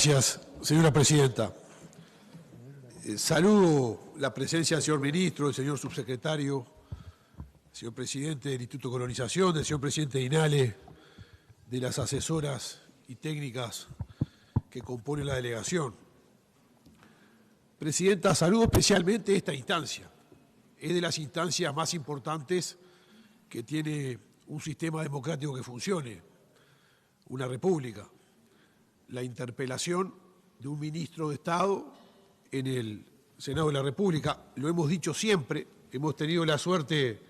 Gracias, señora presidenta. Saludo la presencia del señor ministro, del señor subsecretario, señor presidente del Instituto de Colonización, del señor presidente de INALE, de las asesoras y técnicas que componen la delegación. Presidenta, saludo especialmente esta instancia. Es de las instancias más importantes que tiene un sistema democrático que funcione, una república. La interpelación de un ministro de Estado en el Senado de la República. Lo hemos dicho siempre, hemos tenido la suerte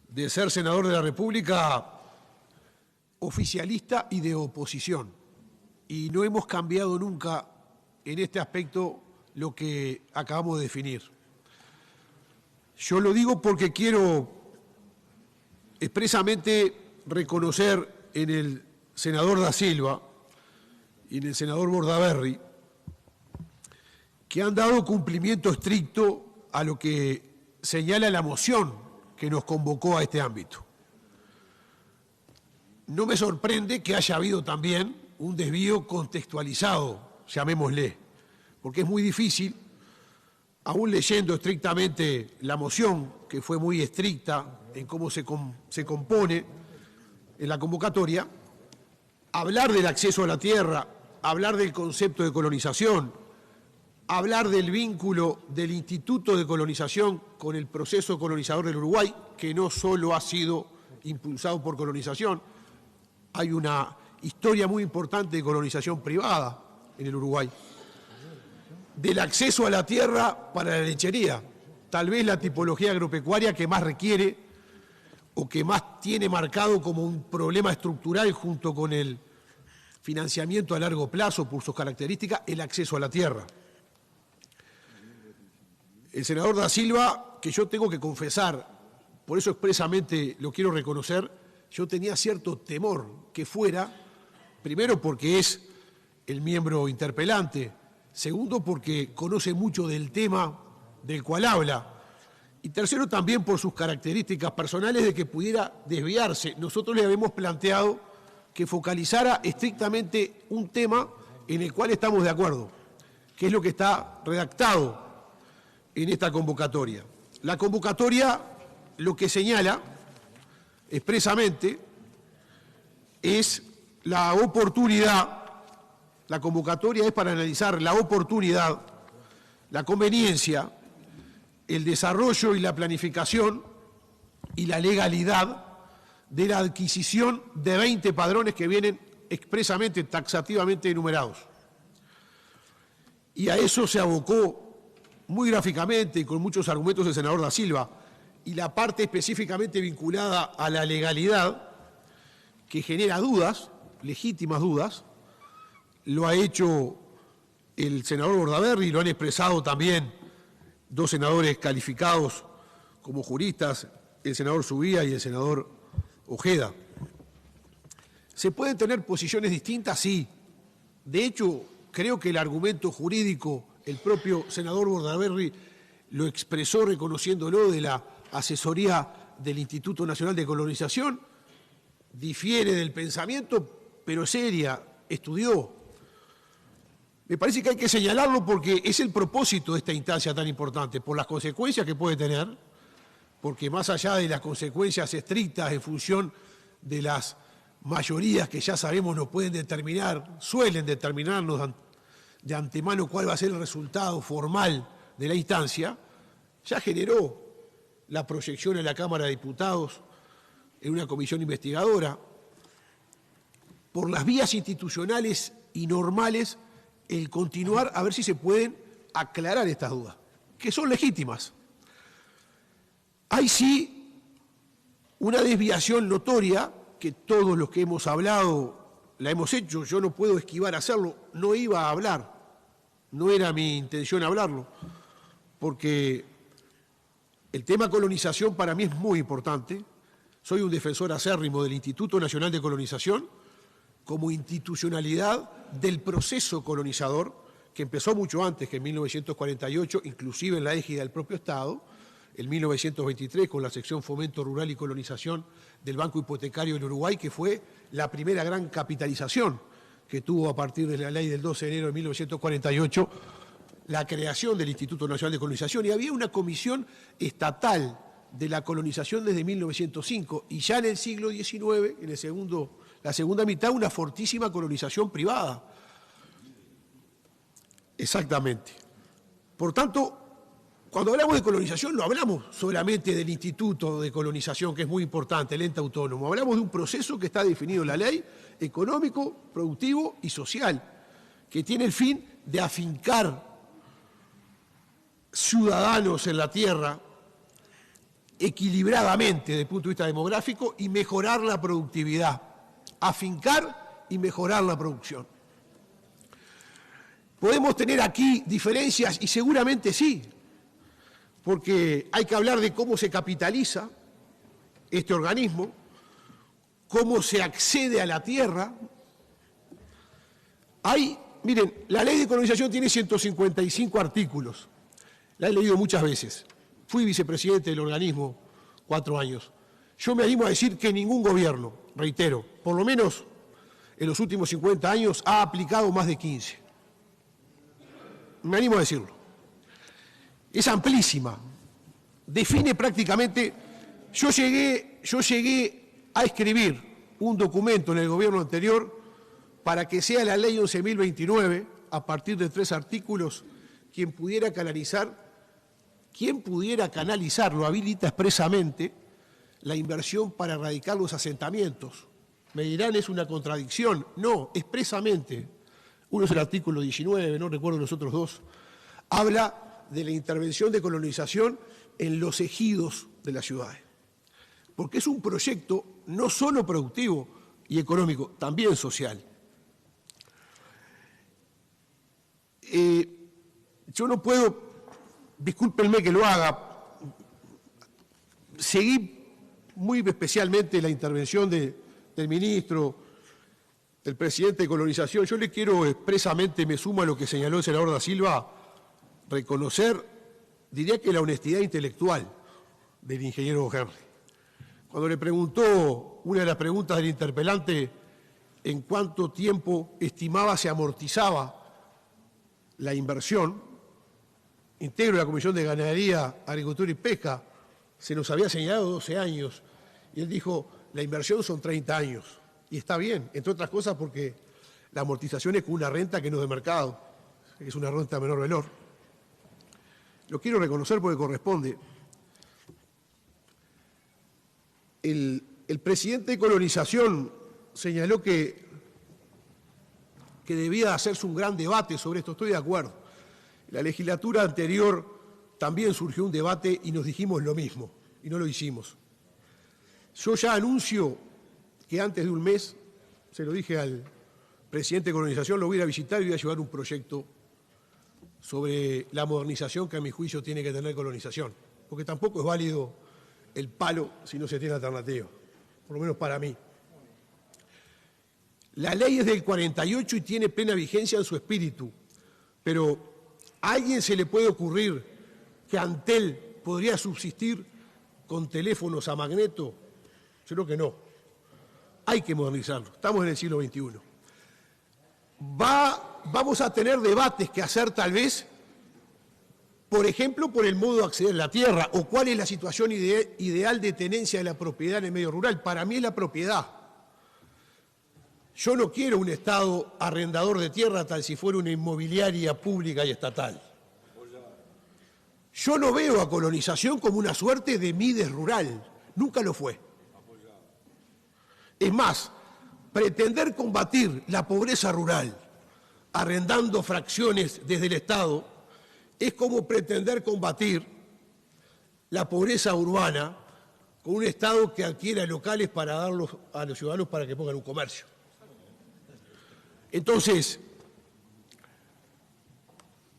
de ser senador de la República oficialista y de oposición. Y no hemos cambiado nunca en este aspecto lo que acabamos de definir. Yo lo digo porque quiero expresamente reconocer en el senador Da Silva y en el senador Bordaberry que han dado cumplimiento estricto a lo que señala la moción que nos convocó a este ámbito. No me sorprende que haya habido también un desvío contextualizado, llamémosle, porque es muy difícil, aún leyendo estrictamente la moción, que fue muy estricta en cómo se compone en la convocatoria, hablar del acceso a la tierra, hablar del concepto de colonización, hablar del vínculo del Instituto de Colonización con el proceso colonizador del Uruguay, que no solo ha sido impulsado por colonización, hay una historia muy importante de colonización privada en el Uruguay, del acceso a la tierra para la lechería, tal vez la tipología agropecuaria que más requiere o que más tiene marcado como un problema estructural junto con el financiamiento a largo plazo por sus características, el acceso a la tierra. El senador Da Silva, que yo tengo que confesar, por eso expresamente lo quiero reconocer, yo tenía cierto temor que fuera, primero porque es el miembro interpelante, segundo porque conoce mucho del tema del cual habla, y tercero también por sus características personales de que pudiera desviarse. Nosotros le habíamos planteado que focalizara estrictamente un tema en el cual estamos de acuerdo, que es lo que está redactado en esta convocatoria. La convocatoria lo que señala expresamente es la oportunidad, la convocatoria es para analizar la oportunidad, la conveniencia, el desarrollo y la planificación y la legalidad de la adquisición de 20 padrones que vienen expresamente, taxativamente enumerados. Y a eso se abocó muy gráficamente y con muchos argumentos el senador Da Silva, y la parte específicamente vinculada a la legalidad, que genera dudas, legítimas dudas, lo ha hecho el senador Bordaberry, lo han expresado también dos senadores calificados como juristas, el senador Subía y el senador Ojeda. ¿Se pueden tener posiciones distintas? Sí. De hecho, creo que el argumento jurídico, el propio senador Bordaberry lo expresó reconociéndolo de la asesoría del Instituto Nacional de Colonización, difiere del pensamiento, pero seria, estudió. Me parece que hay que señalarlo porque es el propósito de esta instancia tan importante, por las consecuencias que puede tener, porque más allá de las consecuencias estrictas en función de las mayorías que ya sabemos nos pueden determinar, suelen determinarnos de antemano cuál va a ser el resultado formal de la instancia, ya generó la proyección en la Cámara de Diputados en una comisión investigadora, por las vías institucionales y normales, el continuar a ver si se pueden aclarar estas dudas, que son legítimas. Hay sí una desviación notoria, que todos los que hemos hablado la hemos hecho, yo no puedo esquivar hacerlo, no iba a hablar, no era mi intención hablarlo, porque el tema colonización para mí es muy importante. Soy un defensor acérrimo del Instituto Nacional de Colonización como institucionalidad del proceso colonizador, que empezó mucho antes que en 1948, inclusive en la égida del propio Estado, en 1923 con la sección Fomento Rural y Colonización del Banco Hipotecario del Uruguay, que fue la primera gran capitalización que tuvo a partir de la ley del 12 de enero de 1948 la creación del Instituto Nacional de Colonización, y había una comisión estatal de la colonización desde 1905, y ya en el siglo XIX, en la segunda mitad, una fortísima colonización privada. Exactamente. Por tanto, cuando hablamos de colonización no hablamos solamente del Instituto de Colonización, que es muy importante, el ente autónomo. Hablamos de un proceso que está definido en la ley, económico, productivo y social, que tiene el fin de afincar ciudadanos en la tierra equilibradamente desde el punto de vista demográfico y mejorar la productividad. Afincar y mejorar la producción. Podemos tener aquí diferencias, y seguramente sí, porque hay que hablar de cómo se capitaliza este organismo, cómo se accede a la tierra. Miren, la ley de colonización tiene 155 artículos, la he leído muchas veces, fui vicepresidente del organismo 4 años. Yo me animo a decir que ningún gobierno, reitero, por lo menos en los últimos 50 años, ha aplicado más de 15. Me animo a decirlo. Es amplísima. Define prácticamente... Yo llegué a escribir un documento en el gobierno anterior para que sea la ley 11.029, a partir de 3 artículos, quien pudiera canalizar, lo habilita expresamente, la inversión para erradicar los asentamientos. Me dirán, es una contradicción. No, expresamente. Uno es el artículo 19, no recuerdo los otros 2. Habla de la intervención de colonización en los ejidos de las ciudades. Porque es un proyecto no solo productivo y económico, también social. Yo no puedo, discúlpenme que lo haga, seguí muy especialmente la intervención del ministro, del presidente de colonización. Yo le quiero expresamente, me sumo a lo que señaló el senador Da Silva, reconocer, diría que la honestidad intelectual del ingeniero Henry. Cuando le preguntó, una de las preguntas del interpelante, en cuánto tiempo estimaba se amortizaba la inversión, integro la Comisión de Ganadería, Agricultura y Pesca, se nos había señalado 12 años, y él dijo, la inversión son 30 años. Y está bien, entre otras cosas porque la amortización es con una renta que no es de mercado, es una renta de menor valor. Lo quiero reconocer porque corresponde. El presidente de colonización señaló que debía hacerse un gran debate sobre esto, estoy de acuerdo. En la legislatura anterior también surgió un debate y nos dijimos lo mismo, y no lo hicimos. Yo ya anuncio que antes de un mes, se lo dije al presidente de colonización, lo voy a ir a visitar y voy a llevar un proyecto sobre la modernización que a mi juicio tiene que tener colonización, porque tampoco es válido el palo si no se tiene alternativa, por lo menos para mí. La ley es del 48 y tiene plena vigencia en su espíritu, pero ¿a alguien se le puede ocurrir que Antel podría subsistir con teléfonos a magneto? Yo creo que no. Hay que modernizarlo. Estamos en el siglo XXI. Vamos a tener debates que hacer tal vez, por ejemplo, por el modo de acceder a la tierra o cuál es la situación ideal de tenencia de la propiedad en el medio rural. Para mí es la propiedad. Yo no quiero un Estado arrendador de tierra tal si fuera una inmobiliaria pública y estatal. Yo no veo a colonización como una suerte de Mides rural. Nunca lo fue. Es más, pretender combatir la pobreza rural arrendando fracciones desde el Estado es como pretender combatir la pobreza urbana con un Estado que adquiera locales para darlos a los ciudadanos para que pongan un comercio. Entonces,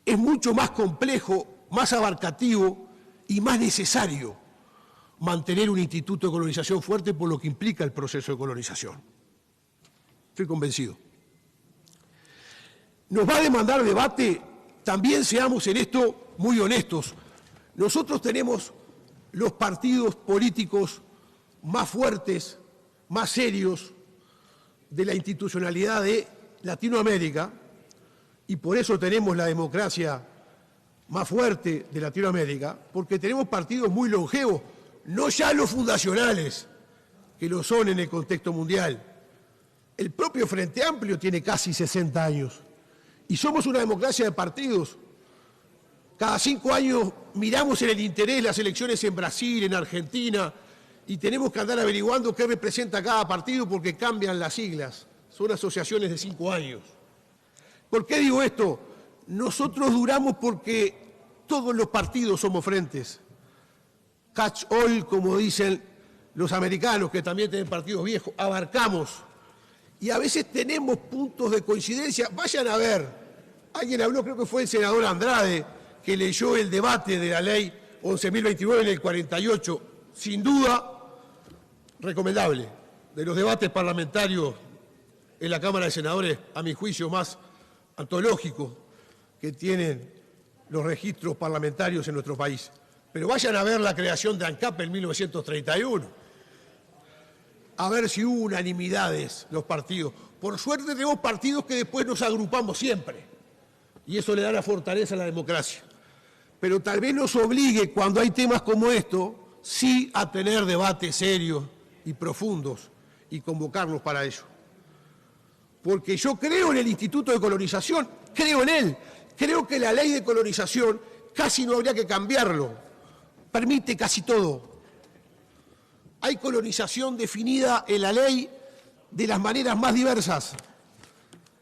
es mucho más complejo, más abarcativo y más necesario mantener un instituto de colonización fuerte por lo que implica el proceso de colonización. Estoy convencido. Nos va a demandar debate, también seamos en esto muy honestos. Nosotros tenemos los partidos políticos más fuertes, más serios de la institucionalidad de Latinoamérica, y por eso tenemos la democracia más fuerte de Latinoamérica, porque tenemos partidos muy longevos, no ya los fundacionales, que lo son en el contexto mundial. El propio Frente Amplio tiene casi 60 años, y somos una democracia de partidos. Cada 5 años miramos en el interés las elecciones en Brasil, en Argentina, y tenemos que andar averiguando qué representa cada partido porque cambian las siglas. Son asociaciones de 5 años. ¿Por qué digo esto? Nosotros duramos porque todos los partidos somos frentes. Catch all, como dicen los americanos, que también tienen partidos viejos, abarcamos. Y a veces tenemos puntos de coincidencia. Vayan a ver, alguien habló, creo que fue el senador Andrade, que leyó el debate de la ley 11.029 en el 48. Sin duda, recomendable. De los debates parlamentarios en la Cámara de Senadores, a mi juicio, más antológicos que tienen los registros parlamentarios en nuestro país. Pero vayan a ver la creación de ANCAP en 1931. A ver si hubo unanimidades los partidos. Por suerte tenemos partidos que después nos agrupamos siempre. Y eso le da la fortaleza a la democracia. Pero tal vez nos obligue, cuando hay temas como esto, sí a tener debates serios y profundos y convocarnos para ello. Porque yo creo en el Instituto de Colonización, creo en él. Creo que la ley de colonización casi no habría que cambiarlo. Permite casi todo. Hay colonización definida en la ley de las maneras más diversas.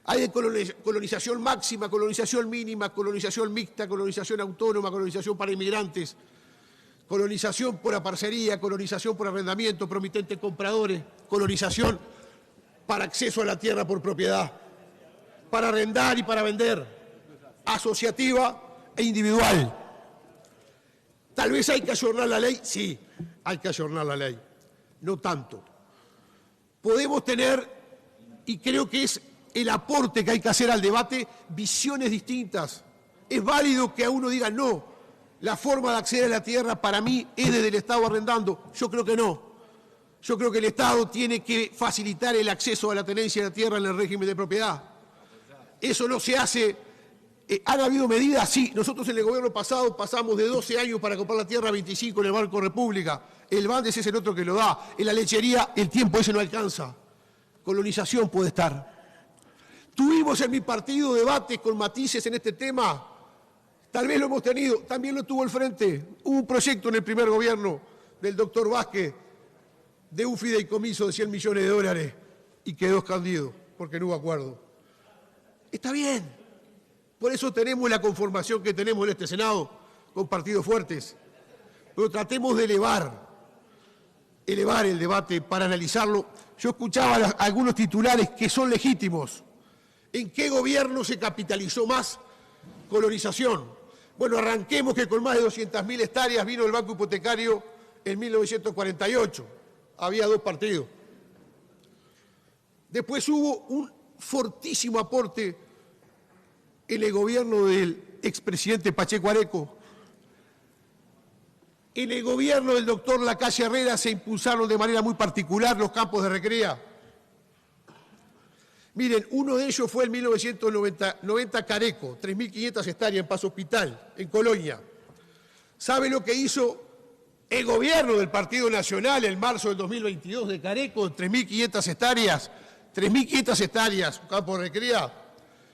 Hay colonización máxima, colonización mínima, colonización mixta, colonización autónoma, colonización para inmigrantes, colonización por aparcería, colonización por arrendamiento, promitentes compradores, colonización para acceso a la tierra por propiedad, para arrendar y para vender, asociativa e individual. Tal vez hay que ayornar la ley, sí, hay que ayornar la ley, no tanto. Podemos tener, y creo que es el aporte que hay que hacer al debate, visiones distintas. Es válido que a uno diga, no, la forma de acceder a la tierra para mí es desde el Estado arrendando. Yo creo que no. Yo creo que el Estado tiene que facilitar el acceso a la tenencia de la tierra en el régimen de propiedad. Eso no se hace. ¿Han habido medidas? Sí. Nosotros en el gobierno pasado pasamos de 12 años para comprar la tierra a 25 en el Banco República. El Bandes es el otro que lo da. En la lechería el tiempo ese no alcanza. Colonización puede estar. Tuvimos en mi partido debates con matices en este tema. Tal vez lo hemos tenido. También lo tuvo el Frente. Hubo un proyecto en el primer gobierno del doctor Vázquez de un fideicomiso de 100 millones de dólares y quedó escondido porque no hubo acuerdo. Está bien. Por eso tenemos la conformación que tenemos en este Senado, con partidos fuertes. Pero tratemos de elevar el debate para analizarlo. Yo escuchaba algunos titulares que son legítimos. ¿En qué gobierno se capitalizó más colonización? Bueno, arranquemos que con más de 200.000 hectáreas vino el Banco Hipotecario en 1948. Había 2 partidos. Después hubo un fortísimo aporte en el gobierno del expresidente Pacheco Areco. En el gobierno del doctor Lacalle Herrera se impulsaron de manera muy particular los campos de recrea. Miren, uno de ellos fue en 1990 Careco, 3.500 hectáreas en Paz Hospital, en Colonia. ¿Sabe lo que hizo el gobierno del Partido Nacional en marzo del 2022 de Careco? 3.500 hectáreas, 3.500 hectáreas, un campo de recrea,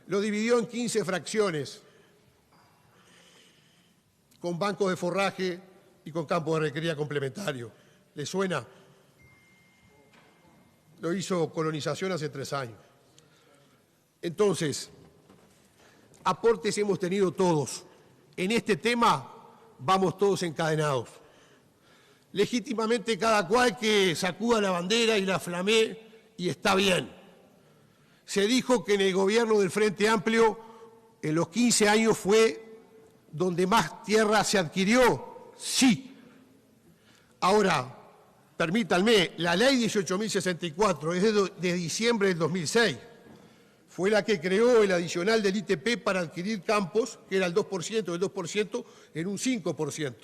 lo dividió en 15 fracciones, con bancos de forraje y con campos de recrea complementarios. ¿Le suena? Lo hizo Colonización hace 3 años. Entonces, aportes hemos tenido todos. En este tema vamos todos encadenados. Legítimamente cada cual que sacuda la bandera y la flamee, y está bien. Se dijo que en el gobierno del Frente Amplio, en los 15 años fue donde más tierra se adquirió. Sí. Ahora, permítanme, la ley 18.064 es de diciembre del 2006. Fue la que creó el adicional del ITP para adquirir campos, que era el 2%, el 2% en un 5%.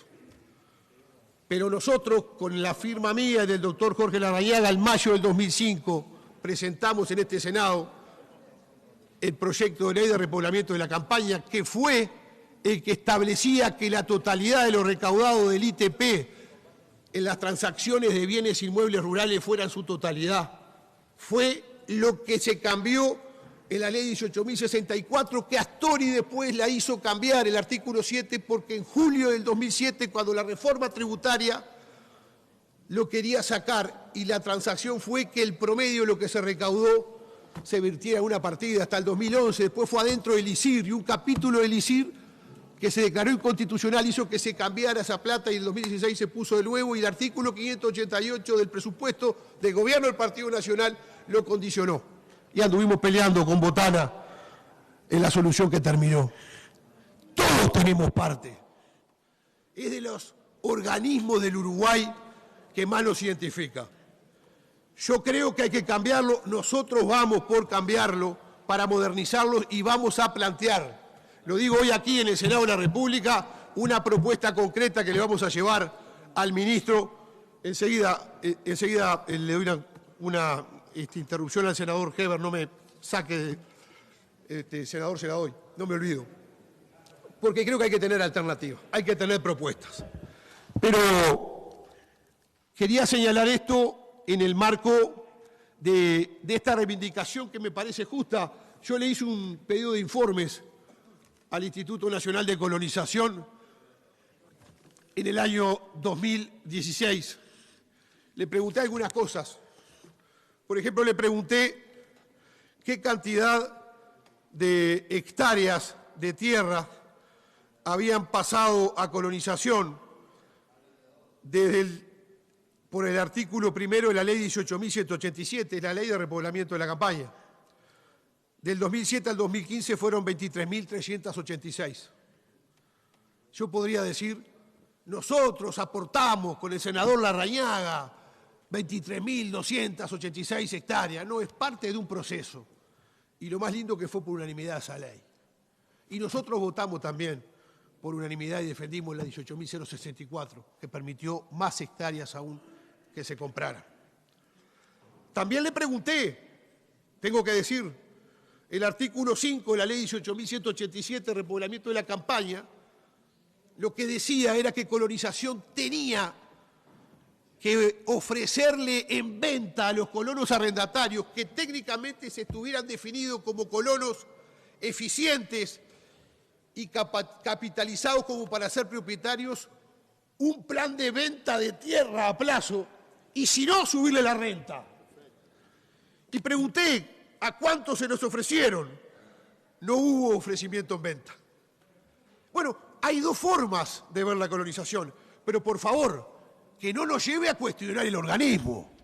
Pero nosotros, con la firma mía y del doctor Jorge Larrañaga, en mayo del 2005, presentamos en este Senado el proyecto de ley de repoblamiento de la campaña, que fue el que establecía que la totalidad de lo recaudado del ITP en las transacciones de bienes inmuebles rurales fuera en su totalidad. Fue lo que se cambió en la ley 18.064, que Astori después la hizo cambiar, el artículo 7, porque en julio del 2007, cuando la reforma tributaria lo quería sacar, y la transacción fue que el promedio de lo que se recaudó se virtiera en una partida hasta el 2011, después fue adentro del ISIR, y un capítulo del ISIR que se declaró inconstitucional hizo que se cambiara esa plata, y en el 2016 se puso de nuevo, y el artículo 588 del presupuesto del gobierno del Partido Nacional lo condicionó. Y anduvimos peleando con Botana en la solución que terminó. Todos tenemos parte. Es de los organismos del Uruguay que más nos identifica. Yo creo que hay que cambiarlo, nosotros vamos por cambiarlo para modernizarlo y vamos a plantear, lo digo hoy aquí en el Senado de la República, una propuesta concreta que le vamos a llevar al ministro. Enseguida le doy una interrupción al senador Heber, no me saque, senador, se la doy, no me olvido, porque creo que hay que tener alternativas, hay que tener propuestas. Pero quería señalar esto en el marco de esta reivindicación que me parece justa. Yo le hice un pedido de informes al Instituto Nacional de Colonización en el año 2016. Le pregunté algunas cosas. Por ejemplo, le pregunté qué cantidad de hectáreas de tierra habían pasado a colonización por el artículo primero de la ley 18.187, la ley de repoblamiento de la campaña. Del 2007 al 2015 fueron 23.386. Yo podría decir, nosotros aportamos con el senador Larrañaga 23.286 hectáreas. No, es parte de un proceso. Y lo más lindo que fue por unanimidad esa ley. Y nosotros votamos también por unanimidad y defendimos la 18.064, que permitió más hectáreas aún que se compraran. También le pregunté, tengo que decir, el artículo 5 de la ley 18.187, repoblamiento de la campaña, lo que decía era que colonización tenía que ofrecerle en venta a los colonos arrendatarios que técnicamente se estuvieran definidos como colonos eficientes y capitalizados como para ser propietarios, un plan de venta de tierra a plazo y si no, subirle la renta. Y pregunté a cuántos se nos ofrecieron. No hubo ofrecimiento en venta. Bueno, hay dos formas de ver la colonización, pero por favor, que no nos lleve a cuestionar el organismo,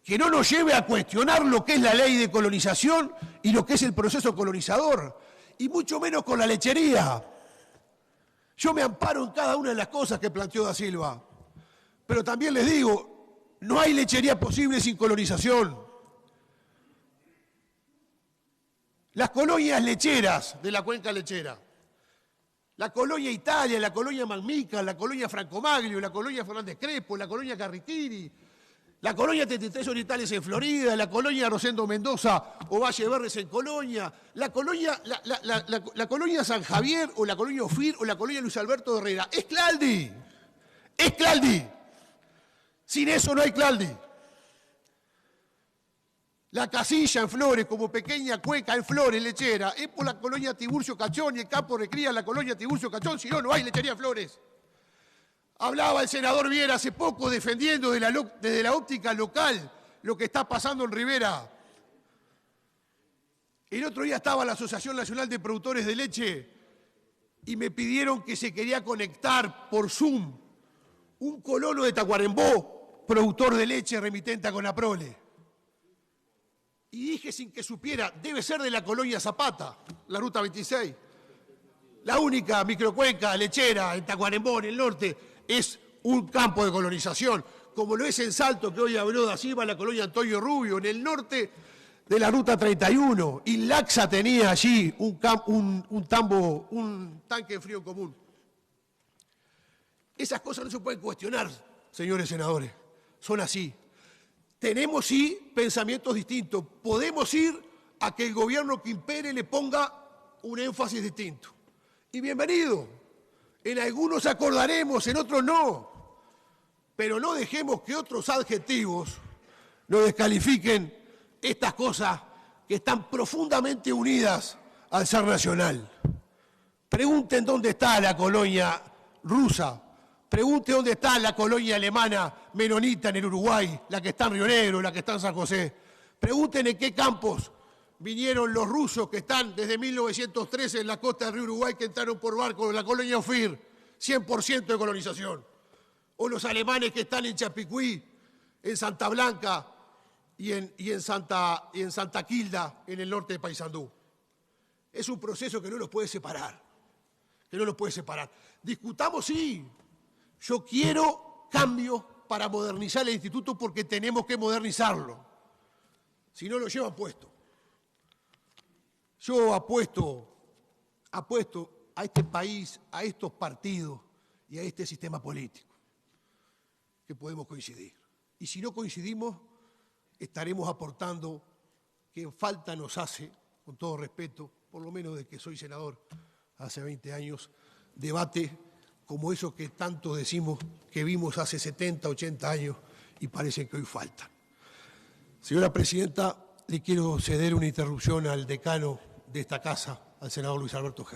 que no nos lleve a cuestionar lo que es la ley de colonización y lo que es el proceso colonizador, y mucho menos con la lechería. Yo me amparo en cada una de las cosas que planteó Da Silva, pero también les digo, no hay lechería posible sin colonización. Las colonias lecheras de la cuenca lechera, la colonia Italia, la colonia Malmica, la colonia Francomaglio, la colonia Fernández Crespo, la colonia Carritini, la colonia 33 Orientales en Florida, la colonia Rosendo Mendoza o Valle Verdes en Colonia, la colonia San Javier o la colonia Ofir o la colonia Luis Alberto Herrera. Es Claldi, es Claldi. Sin eso no hay Claldi. La Casilla en Flores, como pequeña cuenca en Flores, lechera, es por la colonia Tiburcio Cachón y el campo recría la colonia Tiburcio Cachón, si no, no hay lechería en Flores. Hablaba el senador Viera hace poco defendiendo desde la óptica local lo que está pasando en Rivera. El otro día estaba la Asociación Nacional de Productores de Leche y me pidieron que se quería conectar por Zoom un colono de Tacuarembó, productor de leche remitente a Conaprole. Y dije sin que supiera, debe ser de la colonia Zapata, la Ruta 26. La única microcuenca lechera en Tacuarembó, en el norte, es un campo de colonización, como lo es en Salto, que hoy habló Da Silva, la colonia Antonio Rubio, en el norte de la Ruta 31. Y Laxa tenía allí un tanque de frío común. Esas cosas no se pueden cuestionar, señores senadores, son así. Tenemos, sí, pensamientos distintos. Podemos ir a que el gobierno que impere le ponga un énfasis distinto. Y bienvenido. En algunos acordaremos, en otros no. Pero no dejemos que otros adjetivos nos descalifiquen estas cosas que están profundamente unidas al ser nacional. Pregunten dónde está la colonia rusa, pregunten dónde está la colonia alemana menonita en el Uruguay, la que está en Río Negro, la que está en San José. Pregunten en qué campos vinieron los rusos que están desde 1913 en la costa del río Uruguay, que entraron por barco en la colonia Ofir, 100% de colonización. O los alemanes que están en Chapicuí, en Santa Blanca y en Santa Quilda, en el norte de Paysandú. Es un proceso que no los puede separar, Discutamos, sí. Yo quiero cambios para modernizar el instituto porque tenemos que modernizarlo. Si no, lo llevan puesto. Yo apuesto a este país, a estos partidos y a este sistema político, que podemos coincidir. Y si no coincidimos, estaremos aportando que falta nos hace, con todo respeto, por lo menos desde que soy senador hace 20 años, debate como esos que tanto decimos que vimos hace 70, 80 años y parece que hoy faltan. Señora Presidenta, le quiero ceder una interrupción al decano de esta casa, al senador Luis Alberto Herrera.